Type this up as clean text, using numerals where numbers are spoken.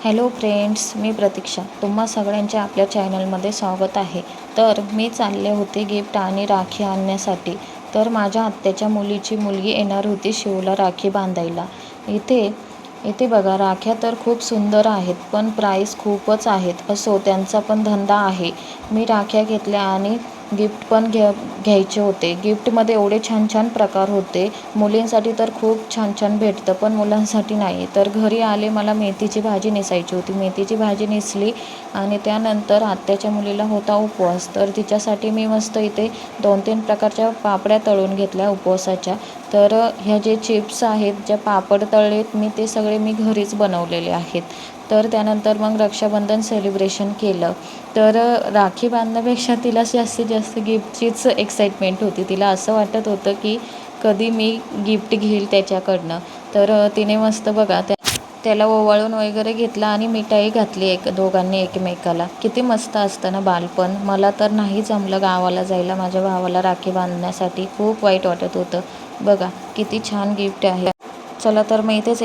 Hello friends, मी प्रतीक्षा. तुम्हा सगळ्यांचे आपल्या चॅनलमध्ये स्वागत आहे. तर मी चालले होते गिफ्ट आणि राखी आणण्यासाठी. तर माझ्या आत्याच्या मुलीची मुलगी येणार होती शिवला राखी बांधायला. इथे इथे बघा, राख्या तर खूप सुंदर आहेत, पण प्राईस खूपच आहेत. असो, त्यांचा पण धंदा आहे. मी राख्या घेतल्या आणि गिफ्ट पण घ्यायचे होते. गिफ्टमध्ये एवढे छान छान प्रकार होते. मुलींसाठी तर खूप छान छान भेटतं, पण मुलांसाठी नाही. तर घरी आले, मला मेथीची भाजी नेसायची होती. मेथीची भाजी नेसली आणि त्यानंतर आत्याच्या मुलीला होता उपवास, तर तिच्यासाठी मी मस्त इथे 2-3 प्रकारच्या पापड्या तळून घेतल्या उपवासाच्या. तर ह्या जे चिप्स आहेत, ज्या पापड तळलेत मी, ते सगळे मी घरीच बनवलेले आहेत. तर त्यानंतर मग रक्षाबंधन सेलिब्रेशन केलं. तर राखी बांधण्यापेक्षा तिला जास्तीत जास्त गिफ्टचीच एक्साइटमेंट होती. तिला असं वाटत होतं की कधी मी गिफ्ट घेईल त्याच्याकडनं. तर तिने मस्त बघा त्याला ओवाळून वगैरे घेतला आणि मिठाई घातली दोघांनी एकमेकाला. किती मस्त असतं ना बालपण. मला तर नाही जमलं गावाला जायला माझ्या भावाला राखी बांधण्यासाठी. खूप वाईट वाटत होतं. बघा किती छान गिफ्ट आहे. चला तर मग इथेच